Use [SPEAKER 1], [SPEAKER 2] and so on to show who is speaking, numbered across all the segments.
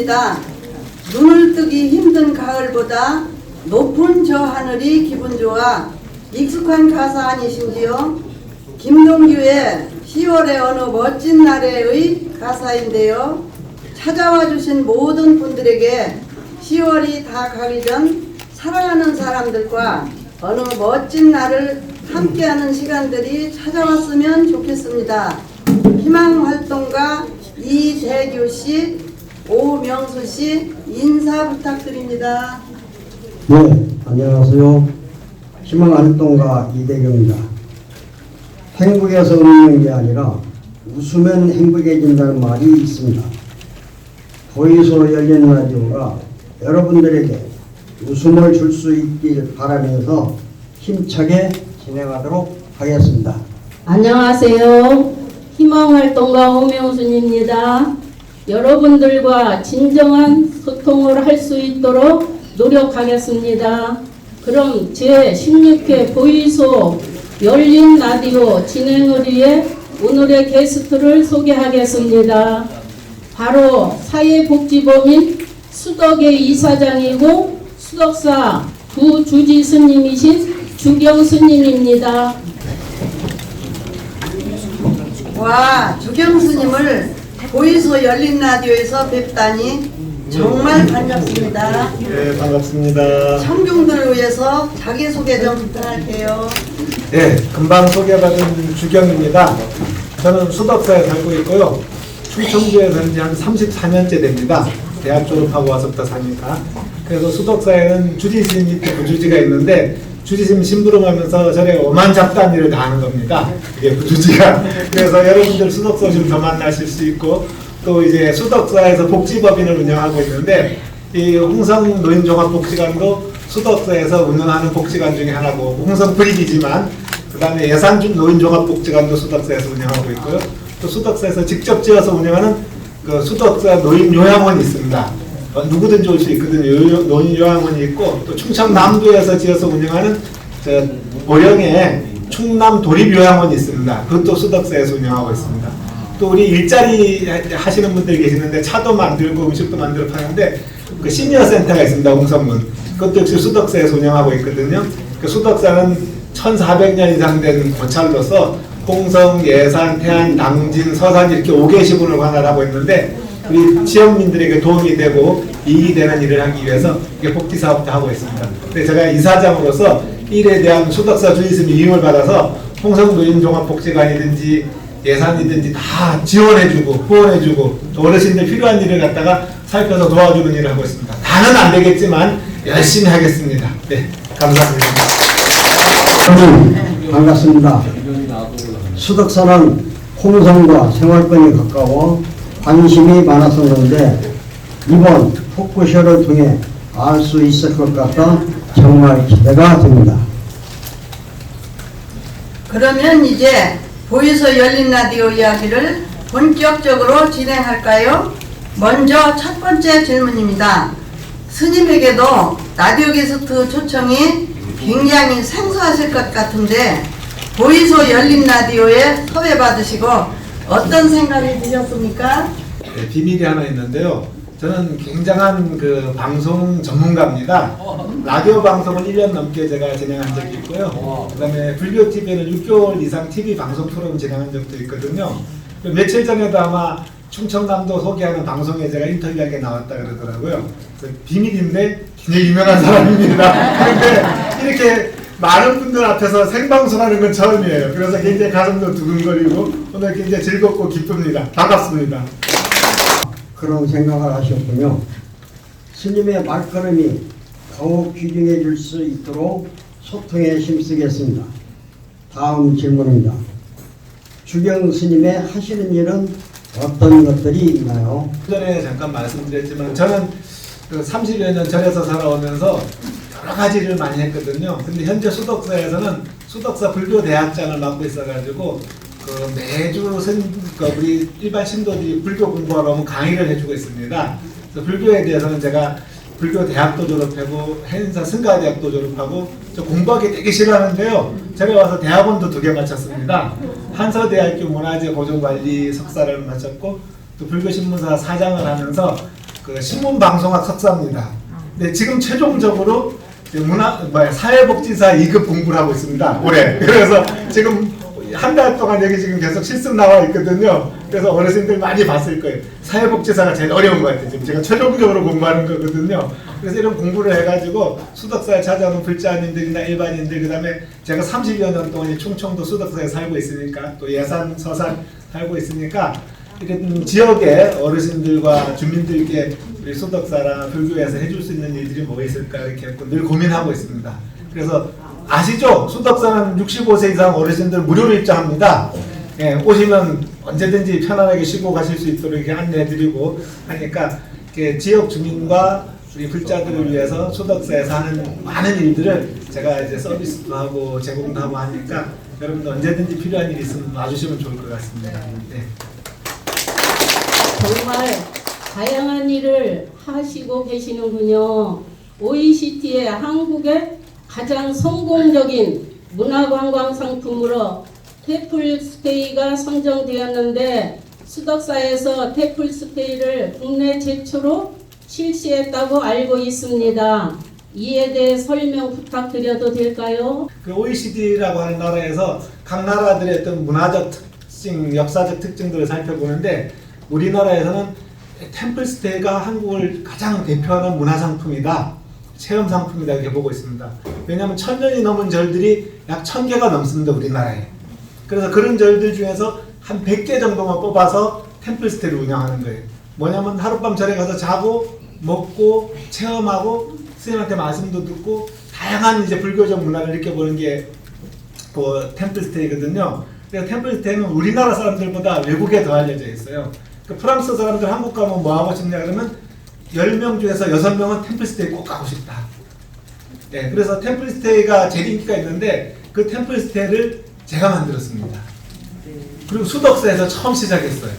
[SPEAKER 1] 좋습니다. 눈을 뜨기 힘든 가을보다 높은 저 하늘이 기분 좋아. 익숙한 가사 아니신지요? 김동규의 10월의 어느 멋진 날에의 가사인데요. 찾아와 주신 모든 분들에게 10월이 다 가기 전 사랑하는 사람들과 어느 멋진 날을 함께하는 시간들이 찾아왔으면 좋겠습니다. 희망활동가 이대규 씨, 오명수 씨 인사 부탁드립니다.
[SPEAKER 2] 네, 안녕하세요. 희망활동가 이대규입니다. 행복해서 웃는 게 아니라 웃으면 행복해진다는 말이 있습니다. 보이소 열린 라디오가 여러분들에게 웃음을 줄 수 있길 바라면서 힘차게 진행하도록 하겠습니다.
[SPEAKER 3] 안녕하세요. 희망활동가 오명순입니다. 여러분들과 진정한 소통을 할 수 있도록 노력하겠습니다. 그럼 제 16회 보이소 열린 라디오 진행을 위해 오늘의 게스트를 소개하겠습니다. 바로 사회복지법인 수덕의 이사장이고 수덕사 부주지 스님이신 주경 스님입니다.
[SPEAKER 1] 와, 주경 스님을 보이소 열린 라디오에서 뵙다니 정말 반갑습니다.
[SPEAKER 4] 네, 반갑습니다.
[SPEAKER 1] 청중들을 위해서 자기소개 좀 부탁할게요.
[SPEAKER 4] 네, 금방 소개받은 주경입니다. 저는 수덕사에 살고 있고요. 충청주에서 이제 한 34년째 됩니다. 대학 졸업하고 와서부터 사니까. 그래서 수덕사에는 주지심 밑에 부주지가 있는데 주지심 심부름하면서 저래 오만 잡다한 일을 다 하는 겁니다. 이게 부주지가. 그래서 여러분들 수덕사 좀 더 만나실 수 있고 또 이제 수덕사에서 복지법인을 운영하고 있는데 이 홍성 노인종합복지관도 수덕사에서 운영하는 복지관 중에 하나고 홍성 브릭이지만 그 다음에 예산준 노인종합복지관도 수덕사에서 운영하고 있고요. 또 수덕사에서 직접 지어서 운영하는 그 수덕사 노인요양원이 있습니다. 누구든지 올 수 있거든요. 노인요양원이 있고 또 충청남도에서 지어서 운영하는 저 보령에 충남 도립요양원이 있습니다. 그것도 수덕사에서 운영하고 있습니다. 또 우리 일자리 하시는 분들이 계시는데 차도 만들고 음식도 만들어 파는데 그 시니어 센터가 있습니다. 홍성문. 그것도 역시 수덕사에서 운영하고 있거든요. 그 수덕사는 1400년 이상 된 고찰로서 홍성, 예산, 태안, 당진, 서산 이렇게 5개 시군을 관할하고 있는데 우리 지역민들에게 도움이 되고 이익이 되는 일을 하기 위해서 이게 복지사업도 하고 있습니다. 근데 제가 이사장으로서 일에 대한 수덕사 주의심이 이용을 받아서 홍성 노인종합복지관이든지 예산이든지 다 지원해주고 후원해주고 또 어르신들 필요한 일을 갖다가 살펴서 도와주는 일을 하고 있습니다. 다는 안 되겠지만 열심히 하겠습니다. 네, 감사합니다.
[SPEAKER 2] 반갑습니다. 수덕사는 홍성과 생활권이 가까워 관심이 많아서 그런데 이번 토크쇼를 통해 알 수 있을 것 같아 정말 기대가 됩니다.
[SPEAKER 1] 그러면 이제 보이소 열린 라디오 이야기를 본격적으로 진행할까요? 먼저 첫 번째 질문입니다. 스님에게도 라디오 게스트 초청이 굉장히 생소하실 것 같은데 보이소 열린 라디오에 섭외 받으시고 어떤 생각이 드셨습니까?
[SPEAKER 4] 네, 비밀이 하나 있는데요. 저는 굉장한 그 방송 전문가입니다. 라디오 방송을 1년 넘게 제가 진행한 적이 있고요. 그 다음에 불교 TV에는 6개월 이상 TV 방송 프로그램 진행한 적도 있거든요. 며칠 전에도 아마 충청남도 소개하는 방송에 제가 인터뷰하게 나왔다 그러더라고요. 비밀인데 굉장히 유명한 사람입니다. 그런데 이렇게 많은 분들 앞에서 생방송하는 건 처음이에요. 그래서 굉장히 가슴도 두근거리고 오늘 굉장히 즐겁고 기쁩니다. 반갑습니다.
[SPEAKER 2] 그런 생각을 하셨군요. 스님의 말걸음이 더욱 귀중해 줄 수 있도록 소통에 힘쓰겠습니다. 다음 질문입니다. 주경 스님의 하시는 일은 어떤 것들이 있나요?
[SPEAKER 4] 전에 잠깐 말씀드렸지만 저는 그 30여 년 절에서 살아오면서 여러 가지를 많이 했거든요. 근데 현재 수덕사에서는 수덕사 불교대학장을 맡고 있어가지고 그 매주 우리 일반 신도들이 불교 공부하러 오면 강의를 해주고 있습니다. 그래서 불교에 대해서는 제가 불교대학도 졸업하고 해인사 승가대학도 졸업하고 저 공부하기 되게 싫어하는데요. 제가 와서 대학원도 2개 마쳤습니다. 한서대학교 문화재 보존관리 석사를 마쳤고 또 불교신문사 사장을 하면서 그 그 신문방송학 석사입니다. 네, 지금 최종적으로 사회복지사 2급 공부를 하고 있습니다. 올해. 그래서 지금 한 달 동안 여기 지금 계속 실습 나와 있거든요. 그래서 어르신들 많이 봤을 거예요. 사회복지사가 제일 어려운 것 같아요. 지금 제가 최종적으로 공부하는 거거든요. 그래서 이런 공부를 해가지고 수덕사에 찾아오는 불자님들이나 일반인들, 그 다음에 제가 30여 년 동안 충청도 수덕사에 살고 있으니까, 또 예산, 서산 살고 있으니까 이런 지역의 어르신들과 주민들께 우리 수덕사랑 불교에서 해줄 수 있는 일들이 뭐가 있을까 이렇게 늘 고민하고 있습니다. 그래서 아시죠? 수덕사는 65세 이상 어르신들 무료로 입장합니다. 예, 오시면 언제든지 편안하게 쉬고 가실 수 있도록 이렇게 안내해드리고 하니까 지역 주민과 우리 불자들을 위해서 수덕사에서 하는 많은 일들을 제가 이제 서비스도 하고 제공도 하고 하니까 여러분도 언제든지 필요한 일이 있으면 와주시면 좋을 것 같습니다. 네.
[SPEAKER 3] 정말 다양한 일을 하시고 계시는군요. OECD의 한국의 가장 성공적인 문화관광 상품으로 태플스테이가 선정되었는데 수덕사에서 태플스테이를 국내 최초로 실시했다고 알고 있습니다. 이에 대해 설명 부탁드려도 될까요?
[SPEAKER 4] 그 OECD라고 하는 나라에서 각 나라들의 어떤 문화적 특징, 역사적 특징들을 살펴보는데 우리나라에서는 템플스테이가 한국을 가장 대표하는 문화상품이다. 체험상품이다 이렇게 보고 있습니다. 왜냐하면 1000년이 넘은 절들이 약 1000개가 넘습니다. 우리나라에. 그래서 그런 절들 중에서 한 100개 정도만 뽑아서 템플스테이를 운영하는 거예요. 뭐냐면 하룻밤 절에 가서 자고 먹고 체험하고 스님한테 말씀도 듣고 다양한 이제 불교적 문화를 느껴보는 게 그 템플스테이거든요. 그래서 템플스테이는 우리나라 사람들보다 외국에 더 알려져 있어요. 그 프랑스 사람들 한국 가면 뭐 하고 싶냐 그러면 10명 중에서 6명은 템플스테이 꼭 가고 싶다. 네, 그래서 템플스테이가 제일 인기가 있는데 그 템플스테이를 제가 만들었습니다. 그리고 수덕사에서 처음 시작했어요.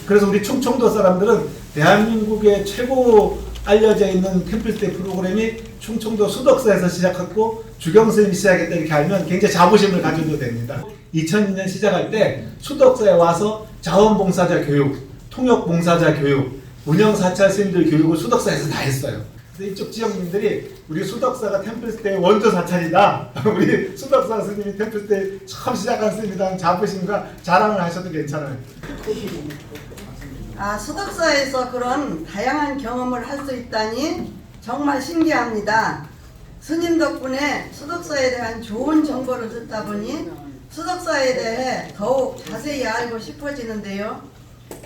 [SPEAKER 4] 그래서 우리 충청도 사람들은 대한민국의 최고 알려져 있는 템플스테이 프로그램이 충청도 수덕사에서 시작했고 주경스님이 시작했다 이렇게 알면 굉장히 자부심을 가져도 됩니다. 2002년 시작할 때 수덕사에 와서 자원봉사자 교육, 통역봉사자 교육, 운영사찰 스님들 교육을 수덕사에서 다 했어요. 그래서 이쪽 지역민들이 우리 수덕사가 템플스테이 원조 사찰이다. 우리 수덕사 스님이 템플스테이 처음 시작한 스님이라는 자부심과 자랑을 하셔도 괜찮아요.
[SPEAKER 1] 수덕사에서 그런 다양한 경험을 할 수 있다니 정말 신기합니다. 스님 덕분에 수덕사에 대한 좋은 정보를 듣다 보니 수덕사에 대해 더욱 자세히 알고 싶어지는데요.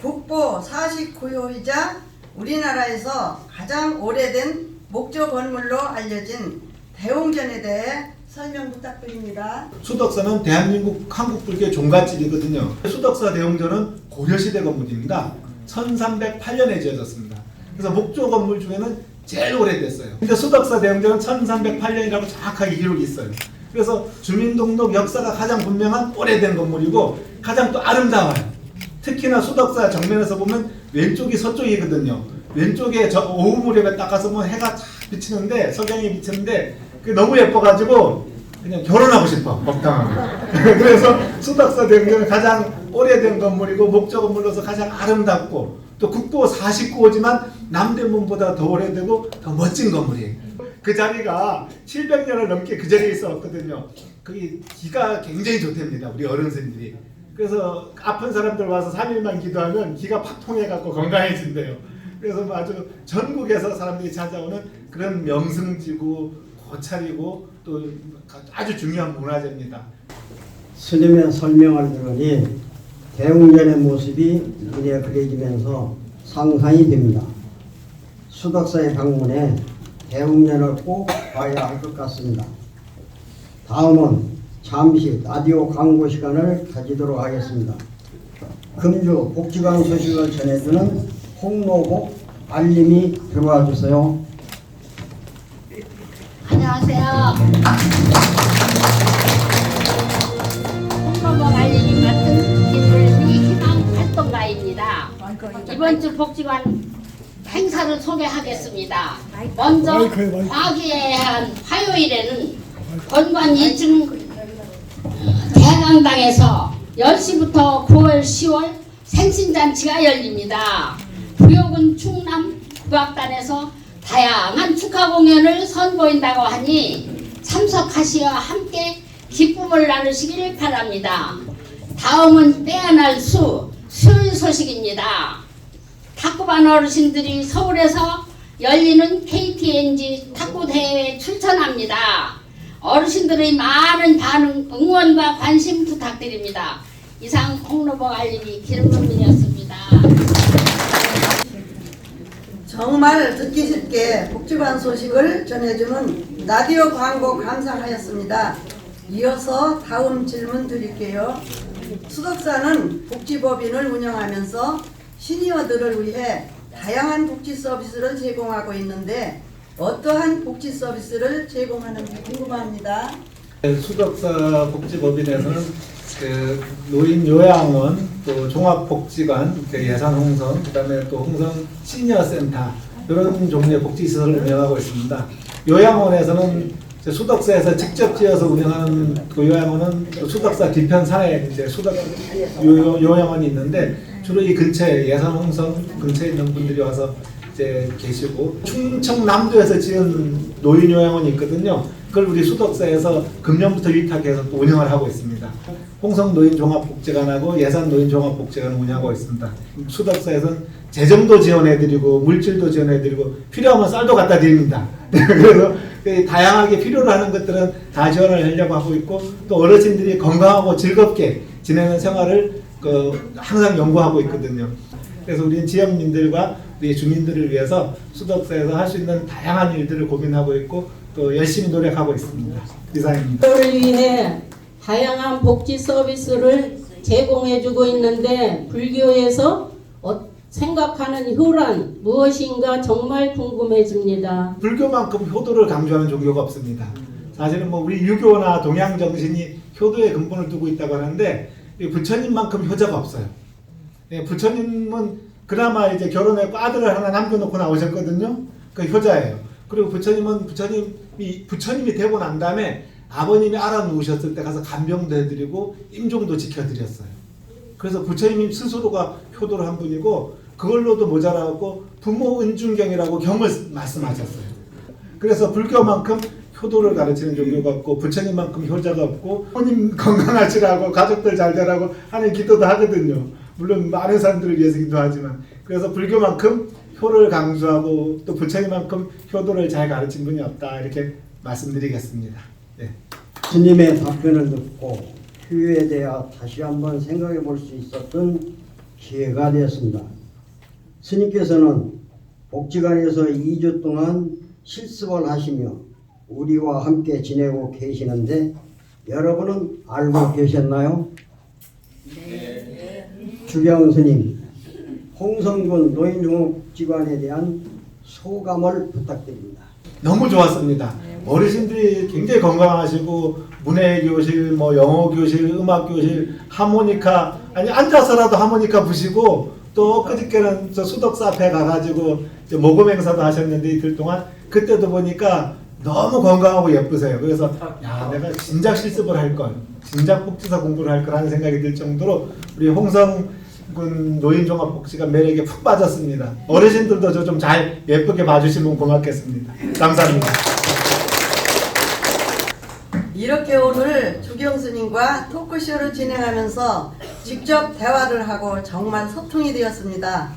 [SPEAKER 1] 국보 49호이자 우리나라에서 가장 오래된 목조 건물로 알려진 대웅전에 대해 설명 부탁드립니다.
[SPEAKER 4] 수덕사는 대한민국 한국불교의 종갓집이거든요. 수덕사 대웅전은 고려시대 건물입니다. 1308년에 지어졌습니다. 그래서 목조 건물 중에는 제일 오래됐어요. 근데 수덕사 대웅전은 1308년이라고 정확하게 기록이 있어요. 그래서 주민등록 역사가 가장 분명한 오래된 건물이고 가장 또 아름다워요. 특히나 수덕사 정면에서 보면 왼쪽이 서쪽이거든요. 왼쪽에 저 오후 무렵에 딱 가서 뭐 해가 쫙 비치는데 석양이 비치는데 그게 너무 예뻐가지고 그냥 결혼하고 싶어 먹당하고. 그래서 수덕사 대웅전은 가장 오래된 건물이고 목조 건물로서 가장 아름답고 또 국보 49호지만 남대문보다 더 오래되고 더 멋진 건물이에요. 그 자리가 700년을 넘게 그 자리에 있었거든요. 거기 기가 굉장히 좋답니다. 우리 어른들이. 그래서 아픈 사람들 와서 3일만 기도하면 기가 팍 통해갖고 건강해진대요. 그래서 아주 전국에서 사람들이 찾아오는 그런 명승지고 고찰이고 또 아주 중요한 문화재입니다.
[SPEAKER 2] 스님의 설명을 들으니 대웅전의 모습이 눈에 그려지면서 상상이 됩니다. 수덕사에 방문해 대웅전을 꼭 봐야 할 것 같습니다. 다음은 잠시 라디오 광고 시간을 가지도록 하겠습니다. 금주 복지관 소식을 전해주는 홍로복 알림이 들어와 주세요.
[SPEAKER 5] 안녕하세요. 홍로복 알림이 맡은 김물미 희망 활동가입니다. 이번 주 복지관 행사를 소개하겠습니다. 먼저 화기애애한 화요일에는 본관 2층 대강당에서 10시부터 9월 10월 생신잔치가 열립니다. 구역은 충남 국악단에서 다양한 축하 공연을 선보인다고 하니 참석하시어 함께 기쁨을 나누시길 바랍니다. 다음은 빼앗을 수요일 소식입니다. 탁구반 어르신들이 서울에서 열리는 KTNG 탁구 대회에 출전합니다. 어르신들의 많은 반응, 응원과 관심 부탁드립니다. 이상 홍로복 알림이 기름문이었습니다.
[SPEAKER 1] 정말 듣기 쉽게 복지관 소식을 전해주는 라디오 광고 감사하였습니다. 이어서 다음 질문 드릴게요. 수덕사는 복지법인을 운영하면서 시니어들을 위해 다양한 복지 서비스를 제공하고 있는데 어떠한 복지 서비스를 제공하는지 궁금합니다.
[SPEAKER 4] 수덕사 복지법인에서는 그 노인 요양원, 또 종합복지관, 그 예산 홍성, 그다음에 또 홍성 시니어센터 이런 종류의 복지시설을 운영하고 있습니다. 요양원에서는 수덕사에서 직접 지어서 운영하는 그 요양원은 수덕사 뒤편사에 이제 수덕 요양원이 있는데 주로 이 근처에 예산 홍성 근처에 있는 분들이 와서 이제 계시고 충청 남도에서 지은 노인 요양원이 있거든요. 그걸 우리 수덕사에서 금년부터 위탁해서 또 운영을 하고 있습니다. 홍성 노인 종합복지관하고 예산 노인 종합복지관을 운영하고 있습니다. 수덕사에서는 재정도 지원해드리고 물질도 지원해드리고 필요하면 쌀도 갖다 드립니다. 그래서 다양하게 필요로 하는 것들은 다 지원을 하려고 하고 있고 또 어르신들이 건강하고 즐겁게 지내는 생활을 항상 연구하고 있거든요. 그래서 우리 지역민들과 우리 주민들을 위해서 수덕사에서 할 수 있는 다양한 일들을 고민하고 있고 또 열심히 노력하고 있습니다. 이상입니다.
[SPEAKER 3] 이를 위해 다양한 복지 서비스를 제공해주고 있는데 불교에서 생각하는 효란 무엇인가 정말 궁금해집니다.
[SPEAKER 4] 불교만큼 효도를 강조하는 종교가 없습니다. 사실은 뭐 우리 유교나 동양 정신이 효도의 근본을 두고 있다고 하는데 부처님만큼 효자가 없어요. 부처님은 그나마 이제 결혼했고 아들을 하나 남겨놓고 나오셨거든요. 그 효자예요. 그리고 부처님이 되고 난 다음에 아버님이 알아누우셨을 때 가서 간병도 해드리고 임종도 지켜드렸어요. 그래서 부처님 스스로가 효도를 한 분이고 그걸로도 모자라고 부모 은중경이라고 경을 말씀하셨어요. 그래서 불교만큼 효도를 가르치는 종교가 없고 부처님만큼 효자가 없고 부모님 건강하시라고 가족들 잘 되라고 하는 기도도 하거든요. 물론 많은 사람들을 위해서 기도하지만 그래서 불교만큼 효를 강조하고 또 부처님만큼 효도를 잘 가르친 분이 없다 이렇게 말씀드리겠습니다. 네.
[SPEAKER 2] 스님의 답변을 듣고 효에 대하여 다시 한번 생각해 볼 수 있었던 기회가 되었습니다. 스님께서는 복지관에서 2주 동안 실습을 하시며 우리와 함께 지내고 계시는데 여러분은 알고 계셨나요? 네. 주경 스님, 홍성군 노인종합복지관에 대한 소감을 부탁드립니다.
[SPEAKER 4] 너무 좋았습니다. 어르신들이 굉장히 건강하시고 문해교실, 뭐 영어교실, 음악교실, 하모니카 아니 앉아서라도 하모니카 부시고 또 엊그저께는 저 수덕사 앞에 가가지고 모금 행사도 하셨는데 이틀 동안 그때도 보니까 너무 건강하고 예쁘세요. 그래서 야 내가 진작 실습을 할걸 진작 복지사 공부를 할걸 하는 생각이 들 정도로 우리 홍성군 노인종합복지관 매력에 푹 빠졌습니다. 어르신들도 저 좀 잘 예쁘게 봐주시면 고맙겠습니다. 감사합니다.
[SPEAKER 1] 이렇게 오늘 주경스님과 토크쇼를 진행하면서 직접 대화를 하고 정말 소통이 되었습니다.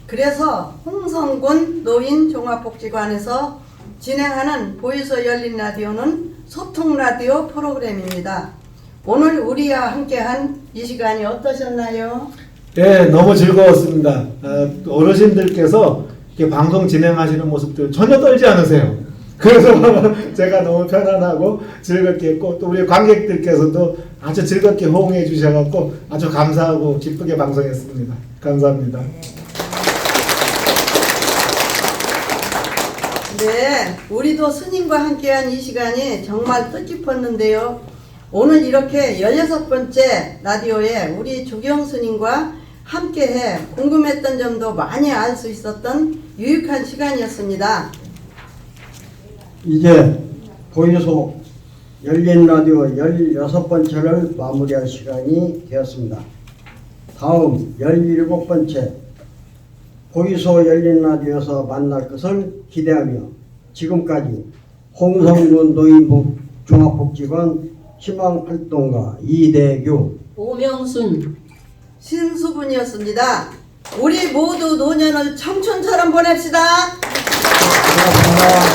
[SPEAKER 1] 그래서 홍성군 노인종합복지관에서 진행하는 보이서 열린 라디오는 소통 라디오 프로그램입니다. 오늘 우리와 함께한 이 시간이 어떠셨나요?
[SPEAKER 4] 네, 너무 즐거웠습니다. 어르신들께서 이렇게 방송 진행하시는 모습들 전혀 떨지 않으세요. 그래서 제가 너무 편안하고 즐겁게 했고 또 우리 관객들께서도 아주 즐겁게 호응해 주셔서 아주 감사하고 기쁘게 방송했습니다. 감사합니다.
[SPEAKER 1] 네, 우리도 스님과 함께한 이 시간이 정말 뜻깊었는데요. 오늘 이렇게 16번째 라디오에 우리 주경 스님과 함께해 궁금했던 점도 많이 알 수 있었던 유익한 시간이었습니다.
[SPEAKER 2] 이제 보이소 열린 라디오 16번째를 마무리할 시간이 되었습니다. 다음 17번째 보이소 열린 라디오에서 만날 것을 기대하며 지금까지 홍성군 노인 종합복지관 희망활동가 이대규
[SPEAKER 3] 오명순
[SPEAKER 1] 신수분이었습니다. 우리 모두 노년을 청춘처럼 보냅시다.
[SPEAKER 2] 고맙습니다.